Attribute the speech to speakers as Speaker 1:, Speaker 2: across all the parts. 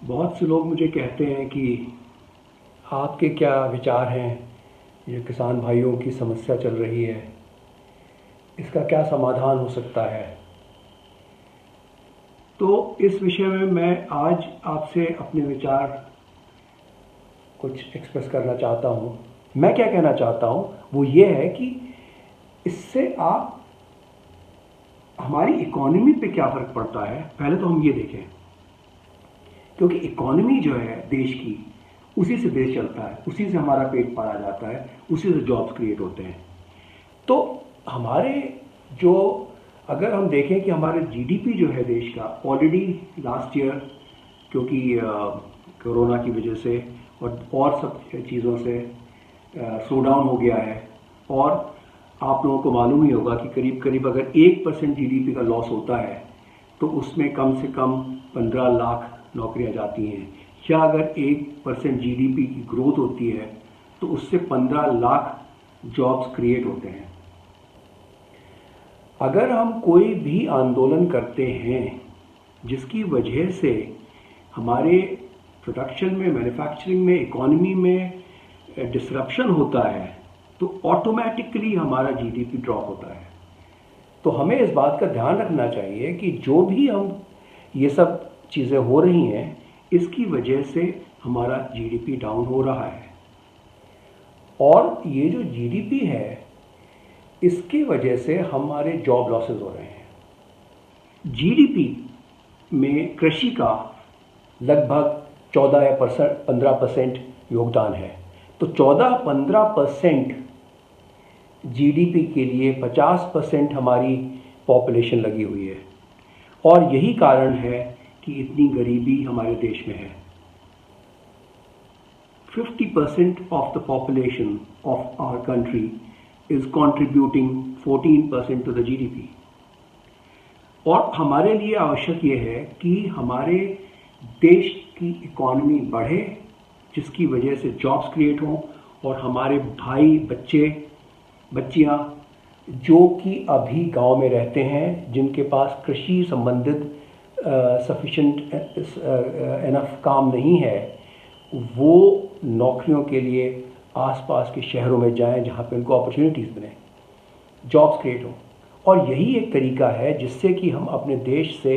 Speaker 1: बहुत से लोग मुझे कहते हैं कि आपके क्या विचार हैं, ये किसान भाइयों की समस्या चल रही है, इसका क्या समाधान हो सकता है। तो इस विषय में मैं आज आपसे अपने विचार कुछ एक्सप्रेस करना चाहता हूँ। मैं क्या कहना चाहता हूँ वो ये है कि इससे आप हमारी इकोनॉमी पे क्या फ़र्क पड़ता है, पहले तो हम ये देखें। क्योंकि इकोनॉमी जो है देश की, उसी से देश चलता है, उसी से हमारा पेट पाला जाता है, उसी से जॉब्स क्रिएट होते हैं। तो हमारे जो अगर हम देखें कि हमारे जीडीपी जो है देश का ऑलरेडी लास्ट ईयर, क्योंकि कोरोना की वजह से और सब चीज़ों से स्लो डाउन हो गया है। और आप लोगों को मालूम ही होगा कि करीब करीब अगर 1% जीडीपी का लॉस होता है तो उसमें कम से कम 15 लाख नौकरियां जाती हैं, या अगर 1% जीडीपी की ग्रोथ होती है तो उससे 15 लाख जॉब्स क्रिएट होते हैं। अगर हम कोई भी आंदोलन करते हैं जिसकी वजह से हमारे प्रोडक्शन में, मैन्युफैक्चरिंग में, इकोनॉमी में डिसरप्शन होता है तो ऑटोमेटिकली हमारा जीडीपी ड्रॉप होता है। तो हमें इस बात का ध्यान रखना चाहिए कि जो भी हम ये सब चीज़ें हो रही हैं इसकी वजह से हमारा जीडीपी डाउन हो रहा है। और ये जो जीडीपी है इसकी वजह से हमारे जॉब लॉसेस हो रहे हैं। जीडीपी में कृषि का लगभग 14 या 15% योगदान है। तो 14-15% जीडीपी के लिए 50% हमारी पॉपुलेशन लगी हुई है। और यही कारण है कि इतनी गरीबी हमारे देश में है। 50% of the population of our country is contributing 14% to the GDP। और हमारे लिए आवश्यक ये है कि हमारे देश की इकोनॉमी बढ़े, जिसकी वजह से जॉब्स क्रिएट हों और हमारे भाई बच्चियां जो कि अभी गांव में रहते हैं, जिनके पास कृषि संबंधित सफिशेंट एनफ काम नहीं है, वो नौकरियों के लिए आसपास के शहरों में जाएं जहां पे उनको अपॉर्चुनिटीज़ बने, जॉब्स क्रिएट हों। और यही एक तरीका है जिससे कि हम अपने देश से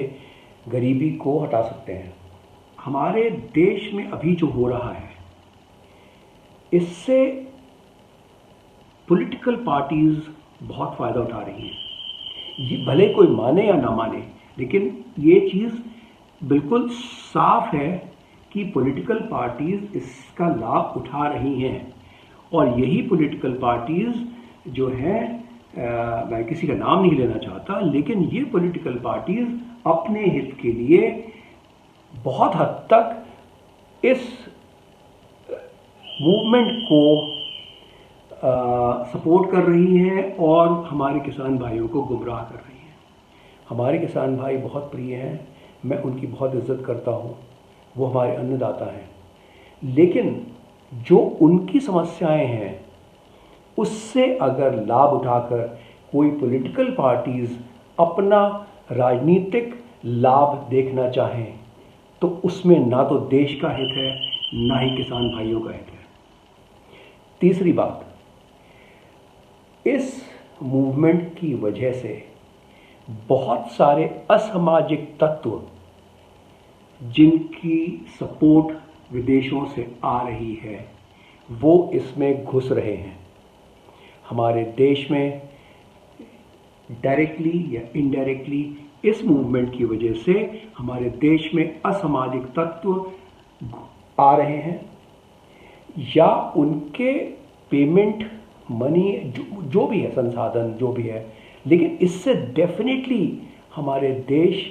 Speaker 1: गरीबी को हटा सकते हैं। हमारे देश में अभी जो हो रहा है इससे पॉलिटिकल पार्टीज़ बहुत फ़ायदा उठा रही हैं। ये भले कोई माने या ना माने, लेकिन ये चीज़ बिल्कुल साफ है कि पॉलिटिकल पार्टीज़ इसका लाभ उठा रही हैं। और यही पॉलिटिकल पार्टीज़ जो हैं, मैं किसी का नाम नहीं लेना चाहता, लेकिन ये पॉलिटिकल पार्टीज़ अपने हित के लिए बहुत हद तक इस मूवमेंट को सपोर्ट कर रही हैं और हमारे किसान भाइयों को गुमराह कर रही हैं। हमारे किसान भाई बहुत प्रिय हैं, मैं उनकी बहुत इज़्ज़त करता हूँ, वो हमारे अन्नदाता हैं। लेकिन जो उनकी समस्याएं हैं उससे अगर लाभ उठाकर कोई पॉलिटिकल पार्टीज़ अपना राजनीतिक लाभ देखना चाहें तो उसमें ना तो देश का हित है, ना ही किसान भाइयों का हित है। तीसरी बात, इस मूवमेंट की वजह से बहुत सारे असामाजिक तत्व जिनकी सपोर्ट विदेशों से आ रही है वो इसमें घुस रहे हैं। हमारे देश में डायरेक्टली या इनडायरेक्टली इस मूवमेंट की वजह से हमारे देश में असामाजिक तत्व आ रहे हैं, या उनके पेमेंट मनी जो भी है, संसाधन जो भी है, लेकिन इससे डेफिनेटली हमारे देश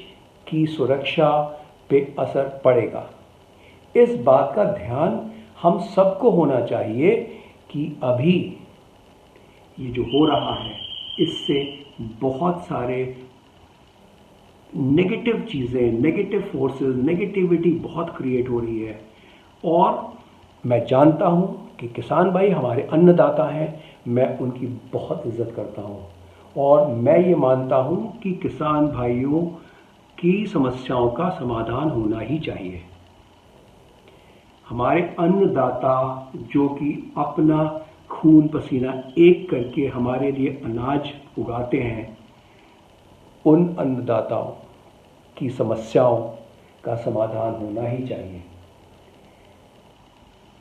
Speaker 1: की सुरक्षा पे असर पड़ेगा। इस बात का ध्यान हम सबको होना चाहिए कि अभी ये जो हो रहा है इससे बहुत सारे नेगेटिव चीज़ें, नेगेटिव फोर्सेस, नेगेटिविटी बहुत क्रिएट हो रही है। और मैं जानता हूँ कि किसान भाई हमारे अन्नदाता हैं, मैं उनकी बहुत इज़्ज़त करता हूँ और मैं ये मानता हूँ कि किसान भाइयों की समस्याओं का समाधान होना ही चाहिए। हमारे अन्नदाता जो कि अपना खून पसीना एक करके हमारे लिए अनाज उगाते हैं, उन अन्नदाताओं की समस्याओं का समाधान होना ही चाहिए।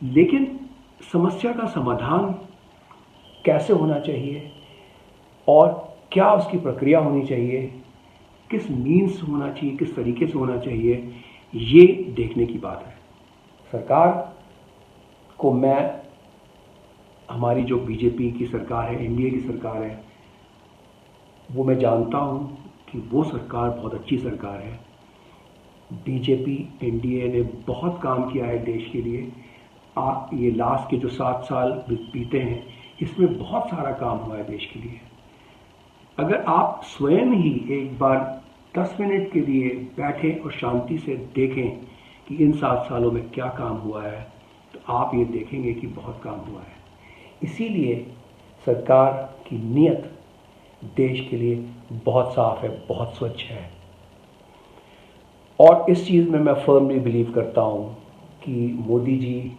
Speaker 1: लेकिन समस्या का समाधान कैसे होना चाहिए और क्या उसकी प्रक्रिया होनी चाहिए, किस मीन्स होना चाहिए, किस तरीके से होना चाहिए, ये देखने की बात है। सरकार को हमारी जो बीजेपी की सरकार है, एनडीए की सरकार है, वो मैं जानता हूँ कि वो सरकार बहुत अच्छी सरकार है। बीजेपी एनडीए ने बहुत काम किया है देश के लिए। ये लास्ट के जो 7 साल बीते हैं, इसमें बहुत सारा काम हुआ है देश के लिए। अगर आप स्वयं ही एक बार 10 मिनट के लिए बैठें और शांति से देखें कि इन 7 सालों में क्या काम हुआ है, तो आप ये देखेंगे कि बहुत काम हुआ है। इसीलिए सरकार की नीयत देश के लिए बहुत साफ है, बहुत स्वच्छ है। और इस चीज़ में मैं फर्मली बिलीव करता हूँ कि मोदी जी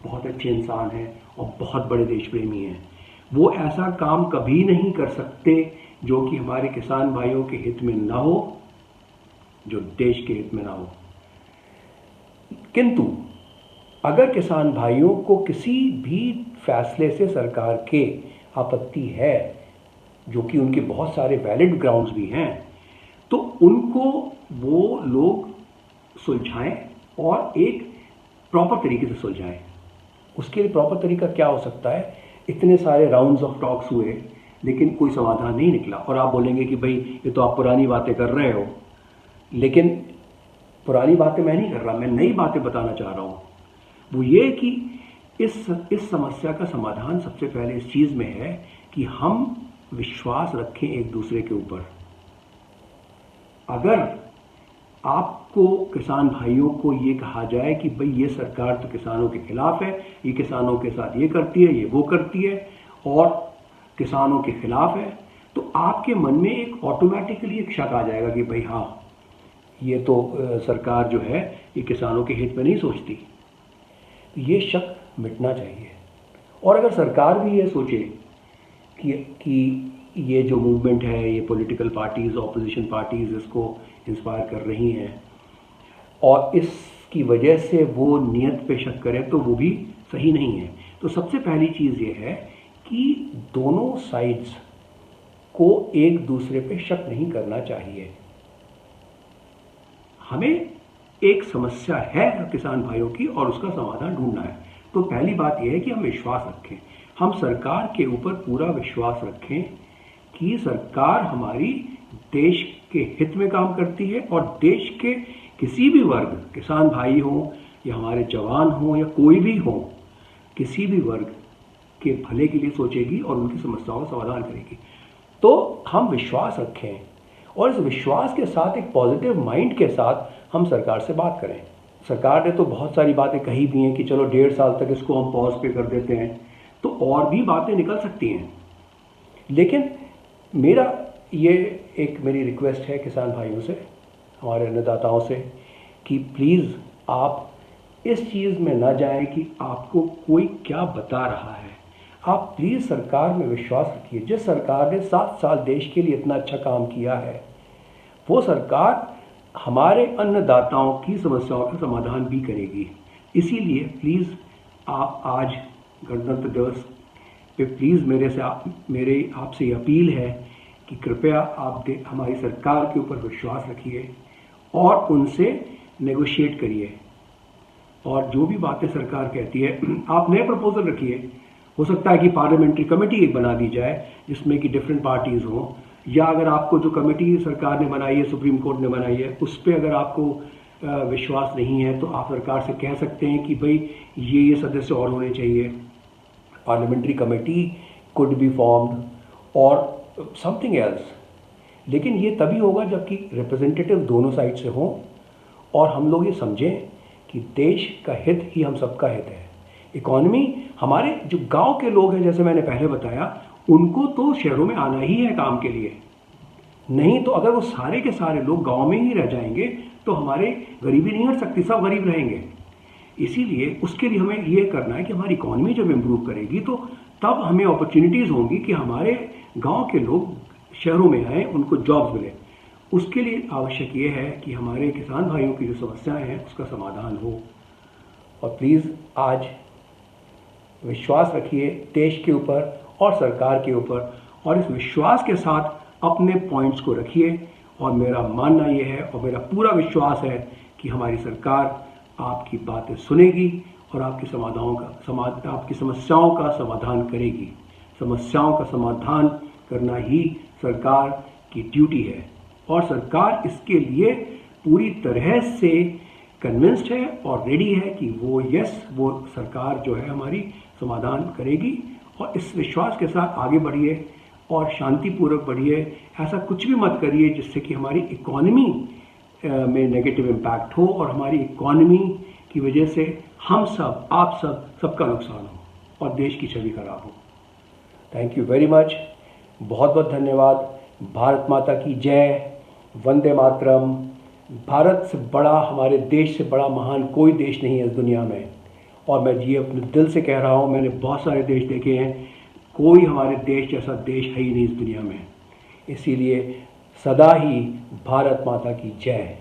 Speaker 1: बहुत अच्छे इंसान हैं और बहुत बड़े देश प्रेमी हैं। वो ऐसा काम कभी नहीं कर सकते जो कि हमारे किसान भाइयों के हित में ना हो, जो देश के हित में ना हो। किंतु अगर किसान भाइयों को किसी भी फैसले से सरकार के आपत्ति है, जो कि उनके बहुत सारे वैलिड ग्राउंड्स भी हैं, तो उनको वो लोग सुलझाएं और एक प्रॉपर तरीके से सुलझाएं। उसके लिए प्रॉपर तरीका क्या हो सकता है? इतने सारे राउंड्स ऑफ टॉक्स हुए लेकिन कोई समाधान नहीं निकला। और आप बोलेंगे कि भाई ये तो आप पुरानी बातें कर रहे हो, लेकिन पुरानी बातें मैं नहीं कर रहा, मैं नई बातें बताना चाह रहा हूँ। वो ये कि इस समस्या का समाधान सबसे पहले इस चीज़ में है कि हम विश्वास रखें एक दूसरे के ऊपर। अगर आपको किसान भाइयों को ये कहा जाए कि भाई ये सरकार तो किसानों के खिलाफ है, ये किसानों के साथ ये करती है, ये वो करती है और किसानों के खिलाफ है, तो आपके मन में एक ऑटोमेटिकली एक शक आ जाएगा कि भाई हाँ, ये तो सरकार जो है ये किसानों के हित में नहीं सोचती। ये शक मिटना चाहिए। और अगर सरकार भी ये सोचे कि ये जो मूवमेंट है, ये पॉलिटिकल पार्टीज़, ऑपोजिशन पार्टीज़ इसको इंस्पायर कर रही हैं और इसकी वजह से वो नियत पे शक करें, तो वो भी सही नहीं है। तो सबसे पहली चीज़ ये है कि दोनों साइड्स को एक दूसरे पे शक नहीं करना चाहिए। हमें एक समस्या है किसान भाइयों की और उसका समाधान ढूंढना है। तो पहली बात यह है कि हम विश्वास रखें, हम सरकार के ऊपर पूरा विश्वास रखें कि सरकार हमारी देश के हित में काम करती है और देश के किसी भी वर्ग, किसान भाई हों या हमारे जवान हों या कोई भी हो, किसी भी वर्ग के भले के लिए सोचेगी और उनकी समस्याओं का समाधान करेगी। तो हम विश्वास रखें और इस विश्वास के साथ एक पॉजिटिव माइंड के साथ हम सरकार से बात करें। सरकार ने तो बहुत सारी बातें कही भी हैं कि चलो 1.5 साल तक इसको हम पॉज पे कर देते हैं, तो और भी बातें निकल सकती हैं। लेकिन मेरी रिक्वेस्ट है किसान भाइयों से, हमारे अन्नदाताओं से, कि प्लीज़ आप इस चीज़ में ना जाएं कि आपको कोई क्या बता रहा है। आप प्लीज़ सरकार में विश्वास रखिए। जिस सरकार ने 7 साल देश के लिए इतना अच्छा काम किया है, वो सरकार हमारे अन्नदाताओं की समस्याओं का समाधान भी करेगी। इसीलिए प्लीज़ आप आज गणतंत्र दिवस पे प्लीज़ मेरे आपसे अपील है कि कृपया आप हमारी सरकार के ऊपर विश्वास रखिए और उनसे नेगोशिएट करिए। और जो भी बातें सरकार कहती है, आप नए प्रपोजल रखिए। हो सकता है कि पार्लियामेंट्री कमेटी एक बना दी जाए जिसमें कि डिफरेंट पार्टीज़ हों, या अगर आपको जो कमेटी सरकार ने बनाई है, सुप्रीम कोर्ट ने बनाई है, उस पर अगर आपको विश्वास नहीं है तो आप सरकार से कह सकते हैं कि भाई ये सदस्य और होने चाहिए। Parliamentary committee could be formed और समथिंग एल्स। लेकिन ये तभी होगा जबकि रिप्रेजेंटेटिव दोनों साइड से हों और हम लोग ये समझें कि देश का हित ही हम सबका हित है। इकॉनमी, हमारे जो गांव के लोग हैं, जैसे मैंने पहले बताया, उनको तो शहरों में आना ही है काम के लिए। नहीं तो अगर वो सारे के सारे लोग गांव में ही रह जाएंगे तो हमारे गरीबी नहीं हट सकती, सब गरीब रहेंगे। इसीलिए उसके लिए हमें ये करना है कि हमारी इकॉनमी जब इम्प्रूव करेगी तो तब हमें अपॉर्चुनिटीज़ होंगी कि हमारे गांव के लोग शहरों में आए, उनको जॉब्स मिले। उसके लिए आवश्यक ये है कि हमारे किसान भाइयों की जो समस्याएं हैं उसका समाधान हो। और प्लीज़ आज विश्वास रखिए देश के ऊपर और सरकार के ऊपर, और इस विश्वास के साथ अपने पॉइंट्स को रखिए। और मेरा मानना ये है और मेरा पूरा विश्वास है कि हमारी सरकार आपकी बातें सुनेगी और आपकी समस्याओं का समाधान करेगी। समस्याओं का समाधान करना ही सरकार की ड्यूटी है और सरकार इसके लिए पूरी तरह से कन्विंस्ड है और रेडी है कि वो सरकार जो है हमारी समाधान करेगी। और इस विश्वास के साथ आगे बढ़िए और शांतिपूर्वक बढ़िए। ऐसा कुछ भी मत करिए जिससे कि हमारी इकॉनमी में नेगेटिव इम्पैक्ट हो और हमारी इकॉनमी की वजह से हम सब, आप सबका नुकसान हो और देश की छवि खराब हो। Thank you very much. बहुत बहुत धन्यवाद। भारत माता की जय। वंदे मातरम। भारत से बड़ा, हमारे देश से बड़ा महान कोई देश नहीं है इस दुनिया में। और मैं ये अपने दिल से कह रहा हूँ, मैंने बहुत सारे देश देखे हैं, कोई हमारे देश जैसा देश है ही नहीं इस दुनिया में। इसीलिए सदा ही भारत माता की जय।